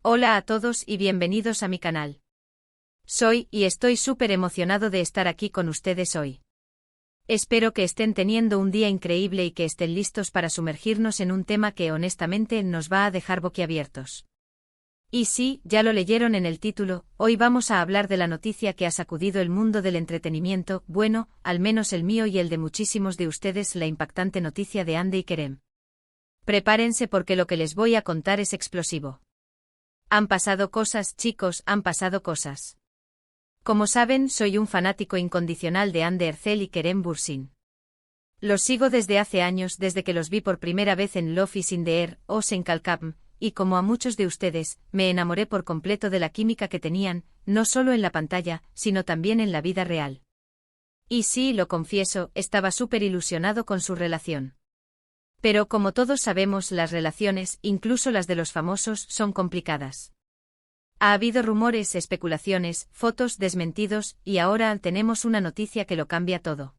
Hola a todos y bienvenidos a mi canal. Soy y estoy súper emocionado de estar aquí con ustedes hoy. Espero que estén teniendo un día increíble y que estén listos para sumergirnos en un tema que honestamente nos va a dejar boquiabiertos. Y sí, ya lo leyeron en el título, hoy vamos a hablar de la noticia que ha sacudido el mundo del entretenimiento, bueno, al menos el mío y el de muchísimos de ustedes, la impactante noticia de Hande y Kerem. Prepárense porque lo que les voy a contar es explosivo. Han pasado cosas, chicos, han pasado cosas. Como saben, soy un fanático incondicional de Hande Erçel y Kerem Bürsin. Los sigo desde hace años, desde que los vi por primera vez en Love is in the Air o Senkalkapm, y como a muchos de ustedes, me enamoré por completo de la química que tenían, no solo en la pantalla, sino también en la vida real. Y sí, lo confieso, estaba súper ilusionado con su relación. Pero como todos sabemos, las relaciones, incluso las de los famosos, son complicadas. Ha habido rumores, especulaciones, fotos, desmentidos, y ahora tenemos una noticia que lo cambia todo.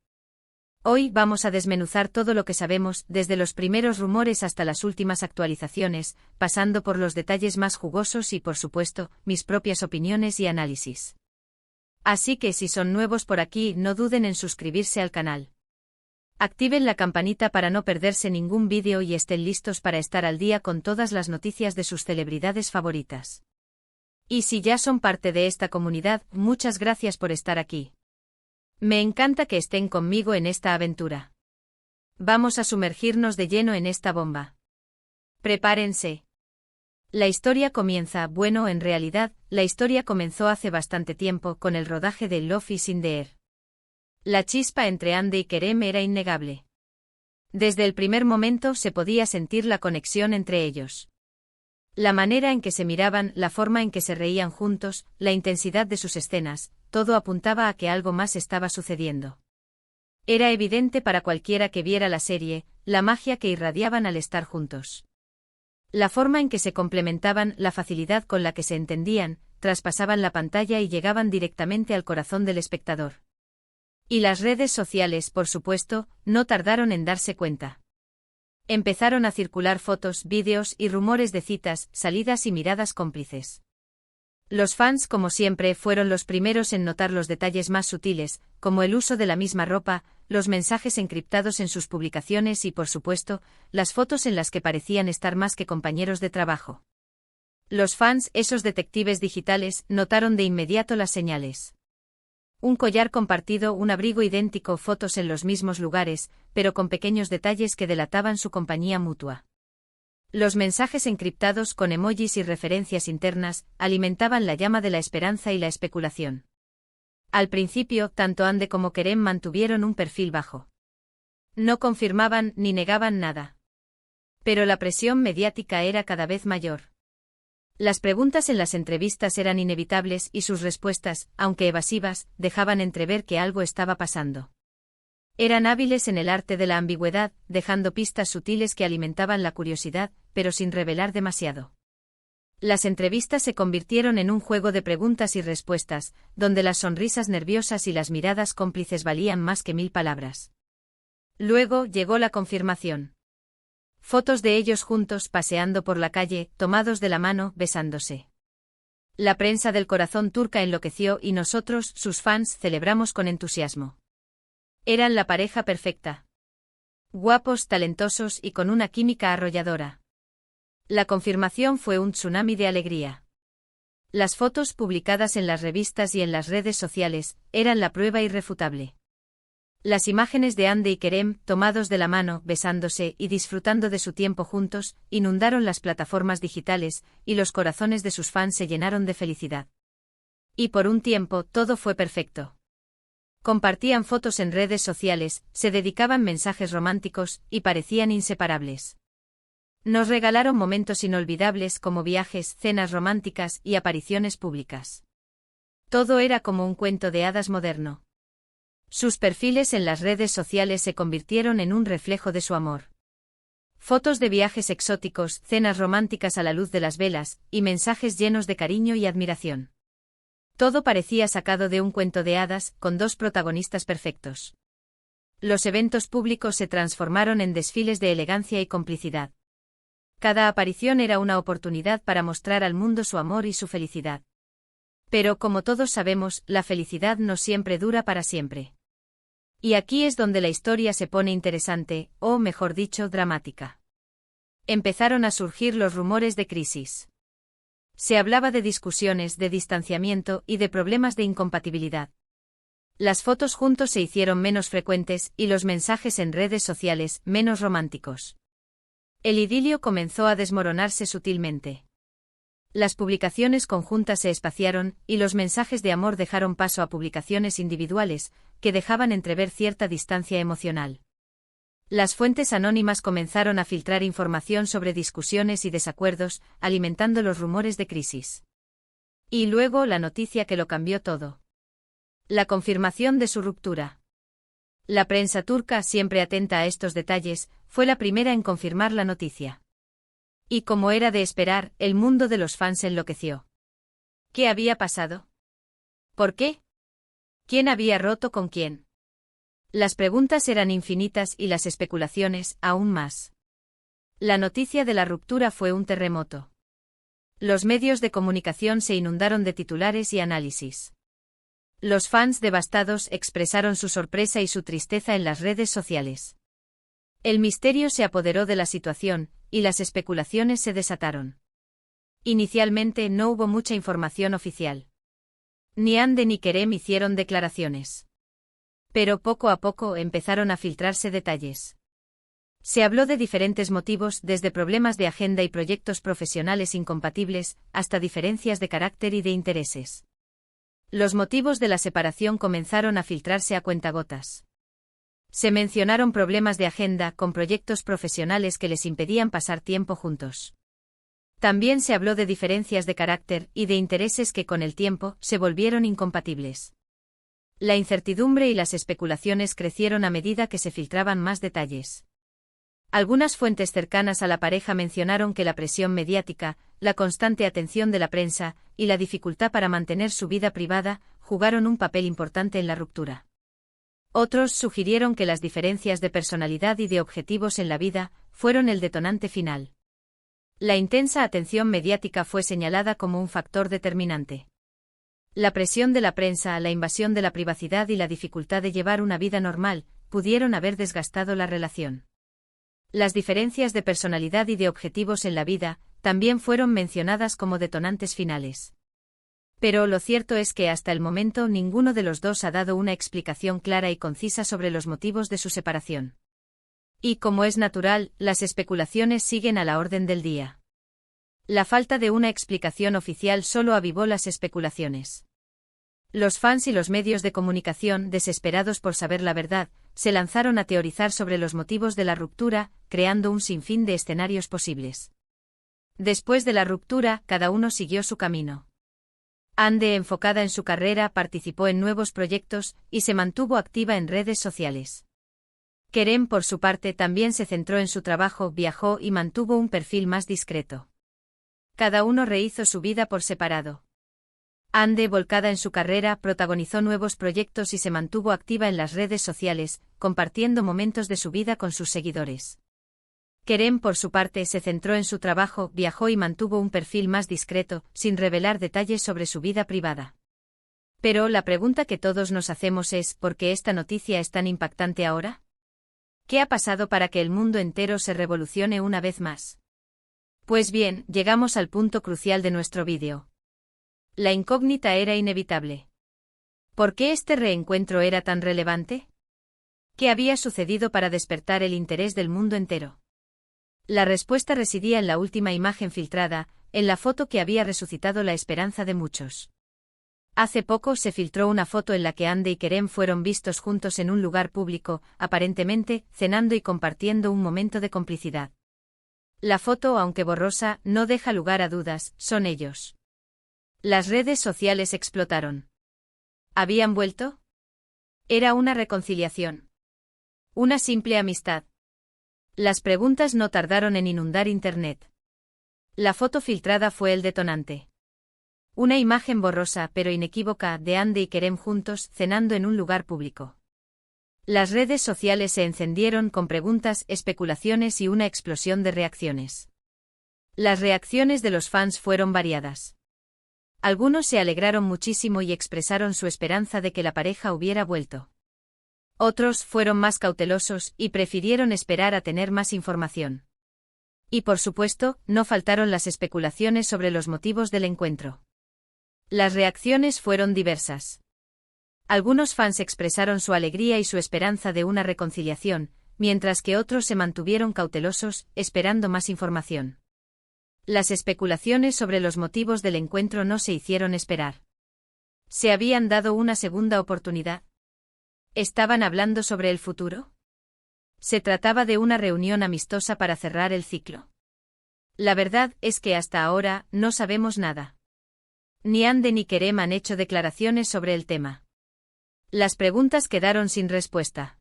Hoy vamos a desmenuzar todo lo que sabemos, desde los primeros rumores hasta las últimas actualizaciones, pasando por los detalles más jugosos y, por supuesto, mis propias opiniones y análisis. Así que si son nuevos por aquí, no duden en suscribirse al canal. Activen la campanita para no perderse ningún vídeo y estén listos para estar al día con todas las noticias de sus celebridades favoritas. Y si ya son parte de esta comunidad, muchas gracias por estar aquí. Me encanta que estén conmigo en esta aventura. Vamos a sumergirnos de lleno en esta bomba. Prepárense. La historia comienza, bueno, en realidad, la historia comenzó hace bastante tiempo con el rodaje de Love is in the Air. La chispa entre Hande y Kerem era innegable. Desde el primer momento se podía sentir la conexión entre ellos. La manera en que se miraban, la forma en que se reían juntos, la intensidad de sus escenas, todo apuntaba a que algo más estaba sucediendo. Era evidente para cualquiera que viera la serie, la magia que irradiaban al estar juntos. La forma en que se complementaban, la facilidad con la que se entendían, traspasaban la pantalla y llegaban directamente al corazón del espectador. Y las redes sociales, por supuesto, no tardaron en darse cuenta. Empezaron a circular fotos, vídeos y rumores de citas, salidas y miradas cómplices. Los fans, como siempre, fueron los primeros en notar los detalles más sutiles, como el uso de la misma ropa, los mensajes encriptados en sus publicaciones y, por supuesto, las fotos en las que parecían estar más que compañeros de trabajo. Los fans, esos detectives digitales, notaron de inmediato las señales. Un collar compartido, un abrigo idéntico, fotos en los mismos lugares, pero con pequeños detalles que delataban su compañía mutua. Los mensajes encriptados con emojis y referencias internas alimentaban la llama de la esperanza y la especulación. Al principio, tanto Hande como Kerem mantuvieron un perfil bajo. No confirmaban ni negaban nada. Pero la presión mediática era cada vez mayor. Las preguntas en las entrevistas eran inevitables y sus respuestas, aunque evasivas, dejaban entrever que algo estaba pasando. Eran hábiles en el arte de la ambigüedad, dejando pistas sutiles que alimentaban la curiosidad, pero sin revelar demasiado. Las entrevistas se convirtieron en un juego de preguntas y respuestas, donde las sonrisas nerviosas y las miradas cómplices valían más que 1000 palabras. Luego llegó la confirmación. Fotos de ellos juntos paseando por la calle, tomados de la mano, besándose. La prensa del corazón turca enloqueció y nosotros, sus fans, celebramos con entusiasmo. Eran la pareja perfecta. Guapos, talentosos y con una química arrolladora. La confirmación fue un tsunami de alegría. Las fotos publicadas en las revistas y en las redes sociales eran la prueba irrefutable. Las imágenes de Hande y Kerem, tomados de la mano, besándose y disfrutando de su tiempo juntos, inundaron las plataformas digitales, y los corazones de sus fans se llenaron de felicidad. Y por un tiempo, todo fue perfecto. Compartían fotos en redes sociales, se dedicaban mensajes románticos, y parecían inseparables. Nos regalaron momentos inolvidables como viajes, cenas románticas y apariciones públicas. Todo era como un cuento de hadas moderno. Sus perfiles en las redes sociales se convirtieron en un reflejo de su amor. Fotos de viajes exóticos, cenas románticas a la luz de las velas, y mensajes llenos de cariño y admiración. Todo parecía sacado de un cuento de hadas, con dos protagonistas perfectos. Los eventos públicos se transformaron en desfiles de elegancia y complicidad. Cada aparición era una oportunidad para mostrar al mundo su amor y su felicidad. Pero como todos sabemos, la felicidad no siempre dura para siempre. Y aquí es donde la historia se pone interesante, o mejor dicho, dramática. Empezaron a surgir los rumores de crisis. Se hablaba de discusiones, de distanciamiento y de problemas de incompatibilidad. Las fotos juntos se hicieron menos frecuentes y los mensajes en redes sociales menos románticos. El idilio comenzó a desmoronarse sutilmente. Las publicaciones conjuntas se espaciaron y los mensajes de amor dejaron paso a publicaciones individuales, que dejaban entrever cierta distancia emocional. Las fuentes anónimas comenzaron a filtrar información sobre discusiones y desacuerdos, alimentando los rumores de crisis. Y luego la noticia que lo cambió todo. La confirmación de su ruptura. La prensa turca, siempre atenta a estos detalles, fue la primera en confirmar la noticia. Y como era de esperar, el mundo de los fans enloqueció. ¿Qué había pasado? ¿Por qué? ¿Quién había roto con quién? Las preguntas eran infinitas y las especulaciones, aún más. La noticia de la ruptura fue un terremoto. Los medios de comunicación se inundaron de titulares y análisis. Los fans devastados expresaron su sorpresa y su tristeza en las redes sociales. El misterio se apoderó de la situación, y las especulaciones se desataron. Inicialmente no hubo mucha información oficial. Ni Hande ni Kerem hicieron declaraciones. Pero poco a poco empezaron a filtrarse detalles. Se habló de diferentes motivos, desde problemas de agenda y proyectos profesionales incompatibles, hasta diferencias de carácter y de intereses. Los motivos de la separación comenzaron a filtrarse a cuentagotas. Se mencionaron problemas de agenda con proyectos profesionales que les impedían pasar tiempo juntos. También se habló de diferencias de carácter y de intereses que con el tiempo se volvieron incompatibles. La incertidumbre y las especulaciones crecieron a medida que se filtraban más detalles. Algunas fuentes cercanas a la pareja mencionaron que la presión mediática, la constante atención de la prensa y la dificultad para mantener su vida privada jugaron un papel importante en la ruptura. Otros sugirieron que las diferencias de personalidad y de objetivos en la vida fueron el detonante final. La intensa atención mediática fue señalada como un factor determinante. La presión de la prensa, la invasión de la privacidad y la dificultad de llevar una vida normal pudieron haber desgastado la relación. Las diferencias de personalidad y de objetivos en la vida también fueron mencionadas como detonantes finales. Pero lo cierto es que hasta el momento ninguno de los dos ha dado una explicación clara y concisa sobre los motivos de su separación. Y como es natural, las especulaciones siguen a la orden del día. La falta de una explicación oficial solo avivó las especulaciones. Los fans y los medios de comunicación, desesperados por saber la verdad, se lanzaron a teorizar sobre los motivos de la ruptura, creando un sinfín de escenarios posibles. Después de la ruptura, cada uno siguió su camino. Hande, enfocada en su carrera, participó en nuevos proyectos y se mantuvo activa en redes sociales. Kerem, por su parte, también se centró en su trabajo, viajó y mantuvo un perfil más discreto. Cada uno rehizo su vida por separado. Hande, volcada en su carrera, protagonizó nuevos proyectos y se mantuvo activa en las redes sociales, compartiendo momentos de su vida con sus seguidores. Kerem, por su parte, se centró en su trabajo, viajó y mantuvo un perfil más discreto, sin revelar detalles sobre su vida privada. Pero la pregunta que todos nos hacemos es, ¿por qué esta noticia es tan impactante ahora? ¿Qué ha pasado para que el mundo entero se revolucione una vez más? Pues bien, llegamos al punto crucial de nuestro vídeo. La incógnita era inevitable. ¿Por qué este reencuentro era tan relevante? ¿Qué había sucedido para despertar el interés del mundo entero? La respuesta residía en la última imagen filtrada, en la foto que había resucitado la esperanza de muchos. Hace poco se filtró una foto en la que Hande y Kerem fueron vistos juntos en un lugar público, aparentemente, cenando y compartiendo un momento de complicidad. La foto, aunque borrosa, no deja lugar a dudas, son ellos. Las redes sociales explotaron. ¿Habían vuelto? ¿Era una reconciliación? ¿Una simple amistad? Las preguntas no tardaron en inundar Internet. La foto filtrada fue el detonante. Una imagen borrosa pero inequívoca de Hande y Kerem juntos cenando en un lugar público. Las redes sociales se encendieron con preguntas, especulaciones y una explosión de reacciones. Las reacciones de los fans fueron variadas. Algunos se alegraron muchísimo y expresaron su esperanza de que la pareja hubiera vuelto. Otros fueron más cautelosos y prefirieron esperar a tener más información. Y por supuesto, no faltaron las especulaciones sobre los motivos del encuentro. Las reacciones fueron diversas. Algunos fans expresaron su alegría y su esperanza de una reconciliación, mientras que otros se mantuvieron cautelosos, esperando más información. Las especulaciones sobre los motivos del encuentro no se hicieron esperar. ¿Se habían dado una segunda oportunidad? ¿Estaban hablando sobre el futuro? ¿Se trataba de una reunión amistosa para cerrar el ciclo? La verdad es que hasta ahora no sabemos nada. Ni Ande ni Kerem han hecho declaraciones sobre el tema. Las preguntas quedaron sin respuesta.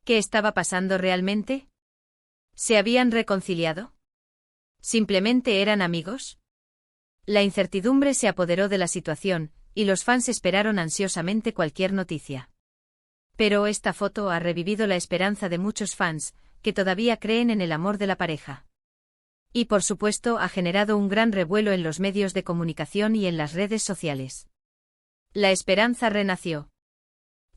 ¿Qué estaba pasando realmente? ¿Se habían reconciliado? ¿Simplemente eran amigos? La incertidumbre se apoderó de la situación, y los fans esperaron ansiosamente cualquier noticia. Pero esta foto ha revivido la esperanza de muchos fans, que todavía creen en el amor de la pareja. Y por supuesto ha generado un gran revuelo en los medios de comunicación y en las redes sociales. La esperanza renació.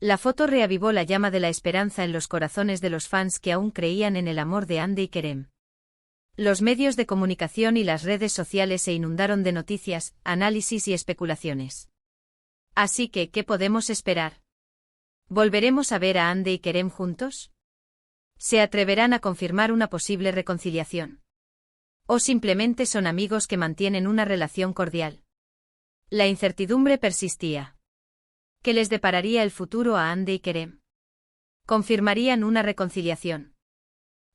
La foto reavivó la llama de la esperanza en los corazones de los fans que aún creían en el amor de Ande y Kerem. Los medios de comunicación y las redes sociales se inundaron de noticias, análisis y especulaciones. Así que, ¿qué podemos esperar? ¿Volveremos a ver a Ande y Kerem juntos? ¿Se atreverán a confirmar una posible reconciliación? ¿O simplemente son amigos que mantienen una relación cordial? La incertidumbre persistía. ¿Qué les depararía el futuro a Ande y Kerem? ¿Confirmarían una reconciliación?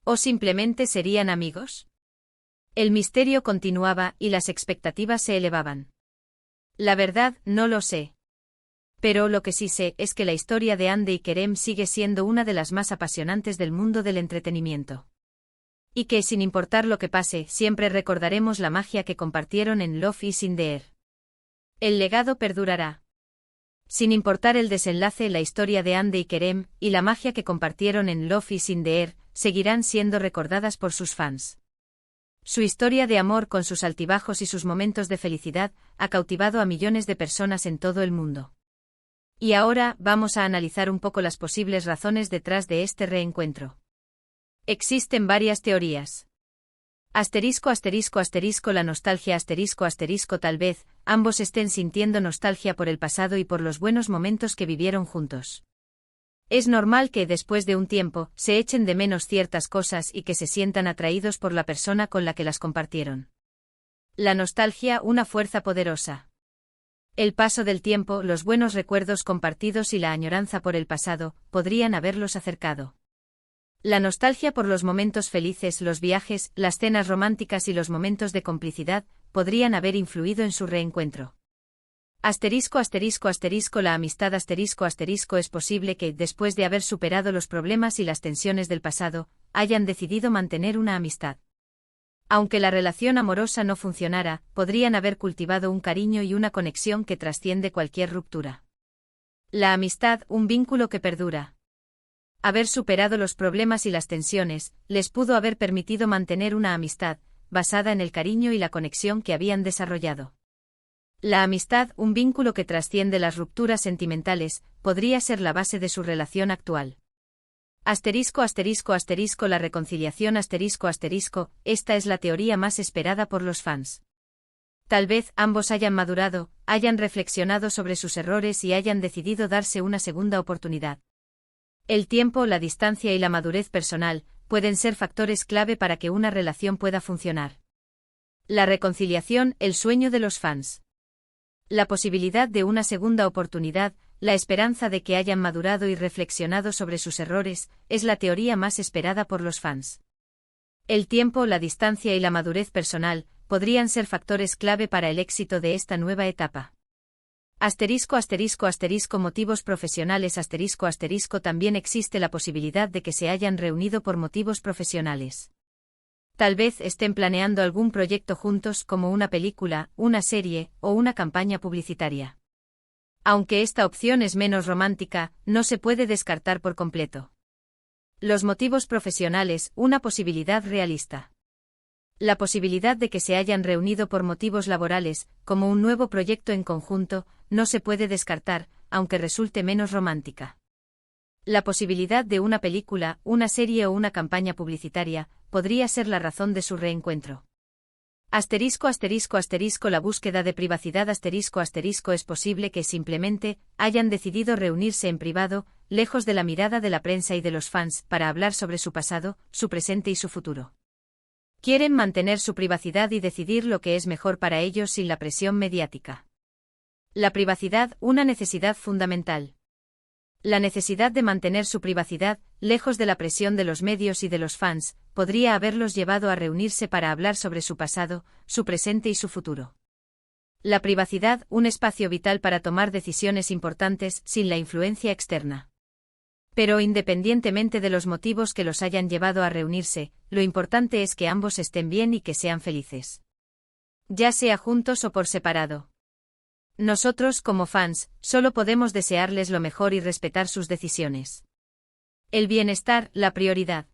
¿O simplemente serían amigos? El misterio continuaba y las expectativas se elevaban. La verdad, no lo sé. Pero lo que sí sé es que la historia de Ande y Kerem sigue siendo una de las más apasionantes del mundo del entretenimiento. Y que, sin importar lo que pase, siempre recordaremos la magia que compartieron en Love is in the Air. El legado perdurará. Sin importar el desenlace, la historia de Ande y Kerem, y la magia que compartieron en Love is in the Air, seguirán siendo recordadas por sus fans. Su historia de amor con sus altibajos y sus momentos de felicidad, ha cautivado a millones de personas en todo el mundo. Y ahora, vamos a analizar un poco las posibles razones detrás de este reencuentro. Existen varias teorías. Asterisco asterisco asterisco la nostalgia asterisco asterisco tal vez, ambos estén sintiendo nostalgia por el pasado y por los buenos momentos que vivieron juntos. Es normal que, después de un tiempo, se echen de menos ciertas cosas y que se sientan atraídos por la persona con la que las compartieron. La nostalgia, una fuerza poderosa. El paso del tiempo, los buenos recuerdos compartidos y la añoranza por el pasado, podrían haberlos acercado. La nostalgia por los momentos felices, los viajes, las cenas románticas y los momentos de complicidad, podrían haber influido en su reencuentro. Asterisco asterisco asterisco la amistad asterisco asterisco es posible que, después de haber superado los problemas y las tensiones del pasado, hayan decidido mantener una amistad. Aunque la relación amorosa no funcionara, podrían haber cultivado un cariño y una conexión que trasciende cualquier ruptura. La amistad, un vínculo que perdura. Haber superado los problemas y las tensiones, les pudo haber permitido mantener una amistad, basada en el cariño y la conexión que habían desarrollado. La amistad, un vínculo que trasciende las rupturas sentimentales, podría ser la base de su relación actual. Asterisco asterisco asterisco la reconciliación asterisco asterisco, esta es la teoría más esperada por los fans. Tal vez ambos hayan madurado, hayan reflexionado sobre sus errores y hayan decidido darse una segunda oportunidad. El tiempo, la distancia y la madurez personal pueden ser factores clave para que una relación pueda funcionar. La reconciliación, el sueño de los fans. La posibilidad de una segunda oportunidad, la esperanza de que hayan madurado y reflexionado sobre sus errores, es la teoría más esperada por los fans. El tiempo, la distancia y la madurez personal podrían ser factores clave para el éxito de esta nueva etapa. Asterisco asterisco asterisco motivos profesionales asterisco asterisco también existe la posibilidad de que se hayan reunido por motivos profesionales. Tal vez estén planeando algún proyecto juntos como una película, una serie o una campaña publicitaria. Aunque esta opción es menos romántica, no se puede descartar por completo. Los motivos profesionales, una posibilidad realista. La posibilidad de que se hayan reunido por motivos laborales, como un nuevo proyecto en conjunto, no se puede descartar, aunque resulte menos romántica. La posibilidad de una película, una serie o una campaña publicitaria, podría ser la razón de su reencuentro. Asterisco asterisco asterisco la búsqueda de privacidad asterisco asterisco es posible que simplemente hayan decidido reunirse en privado, lejos de la mirada de la prensa y de los fans, para hablar sobre su pasado, su presente y su futuro. Quieren mantener su privacidad y decidir lo que es mejor para ellos sin la presión mediática. La privacidad, una necesidad fundamental. La necesidad de mantener su privacidad, lejos de la presión de los medios y de los fans, podría haberlos llevado a reunirse para hablar sobre su pasado, su presente y su futuro. La privacidad, un espacio vital para tomar decisiones importantes sin la influencia externa. Pero independientemente de los motivos que los hayan llevado a reunirse, lo importante es que ambos estén bien y que sean felices. Ya sea juntos o por separado. Nosotros, como fans, solo podemos desearles lo mejor y respetar sus decisiones. El bienestar, la prioridad.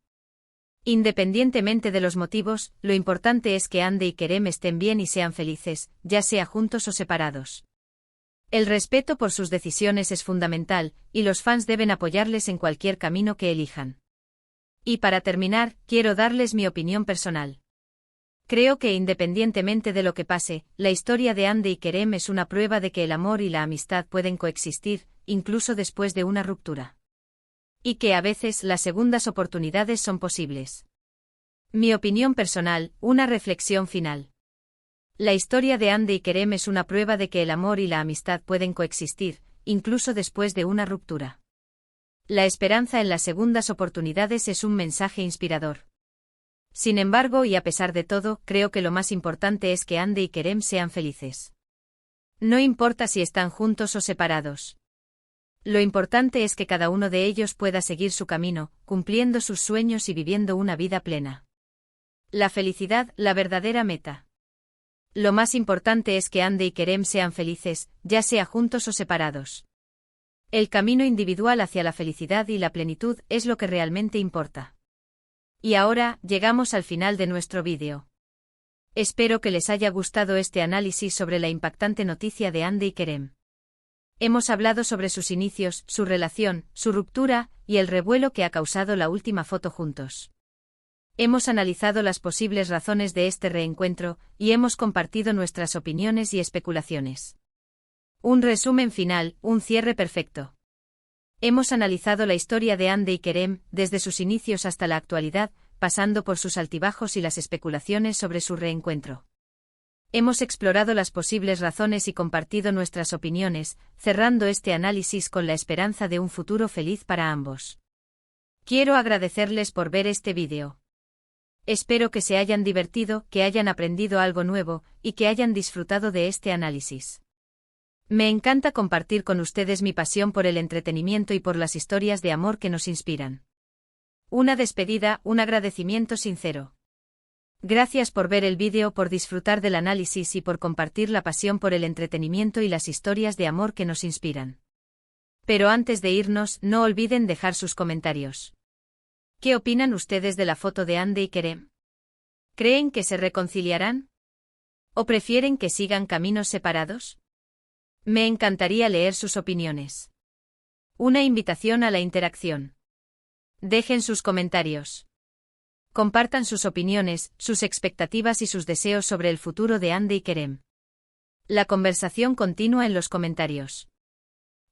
Independientemente de los motivos, lo importante es que Ande y Kerem estén bien y sean felices, ya sea juntos o separados. El respeto por sus decisiones es fundamental, y los fans deben apoyarles en cualquier camino que elijan. Y para terminar, quiero darles mi opinión personal. Creo que independientemente de lo que pase, la historia de Ande y Kerem es una prueba de que el amor y la amistad pueden coexistir, incluso después de una ruptura. Y que a veces las segundas oportunidades son posibles. Mi opinión personal, una reflexión final. La historia de Ande y Kerem es una prueba de que el amor y la amistad pueden coexistir, incluso después de una ruptura. La esperanza en las segundas oportunidades es un mensaje inspirador. Sin embargo, y a pesar de todo, creo que lo más importante es que Ande y Kerem sean felices. No importa si están juntos o separados. Lo importante es que cada uno de ellos pueda seguir su camino, cumpliendo sus sueños y viviendo una vida plena. La felicidad, la verdadera meta. Lo más importante es que Ande y Kerem sean felices, ya sea juntos o separados. El camino individual hacia la felicidad y la plenitud es lo que realmente importa. Y ahora, llegamos al final de nuestro vídeo. Espero que les haya gustado este análisis sobre la impactante noticia de Ande y Kerem. Hemos hablado sobre sus inicios, su relación, su ruptura, y el revuelo que ha causado la última foto juntos. Hemos analizado las posibles razones de este reencuentro, y hemos compartido nuestras opiniones y especulaciones. Un resumen final, un cierre perfecto. Hemos analizado la historia de Ande y Kerem, desde sus inicios hasta la actualidad, pasando por sus altibajos y las especulaciones sobre su reencuentro. Hemos explorado las posibles razones y compartido nuestras opiniones, cerrando este análisis con la esperanza de un futuro feliz para ambos. Quiero agradecerles por ver este vídeo. Espero que se hayan divertido, que hayan aprendido algo nuevo, y que hayan disfrutado de este análisis. Me encanta compartir con ustedes mi pasión por el entretenimiento y por las historias de amor que nos inspiran. Una despedida, un agradecimiento sincero. Gracias por ver el vídeo, por disfrutar del análisis y por compartir la pasión por el entretenimiento y las historias de amor que nos inspiran. Pero antes de irnos, no olviden dejar sus comentarios. ¿Qué opinan ustedes de la foto de Ande y Kerem? ¿Creen que se reconciliarán? ¿O prefieren que sigan caminos separados? Me encantaría leer sus opiniones. Una invitación a la interacción. Dejen sus comentarios. Compartan sus opiniones, sus expectativas y sus deseos sobre el futuro de Ande y Kerem. La conversación continúa en los comentarios.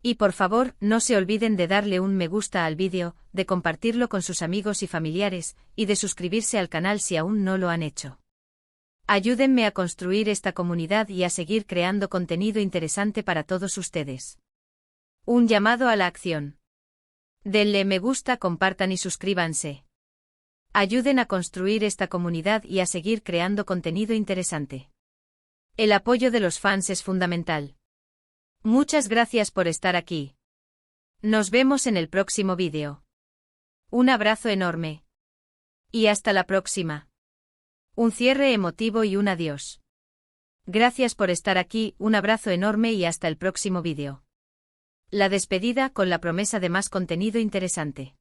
Y por favor, no se olviden de darle un me gusta al vídeo, de compartirlo con sus amigos y familiares, y de suscribirse al canal si aún no lo han hecho. Ayúdenme a construir esta comunidad y a seguir creando contenido interesante para todos ustedes. Un llamado a la acción. Denle me gusta, compartan y suscríbanse. Ayuden a construir esta comunidad y a seguir creando contenido interesante. El apoyo de los fans es fundamental. Muchas gracias por estar aquí. Nos vemos en el próximo vídeo. Un abrazo enorme. Y hasta la próxima. Un cierre emotivo y un adiós. Gracias por estar aquí, un abrazo enorme y hasta el próximo vídeo. La despedida con la promesa de más contenido interesante.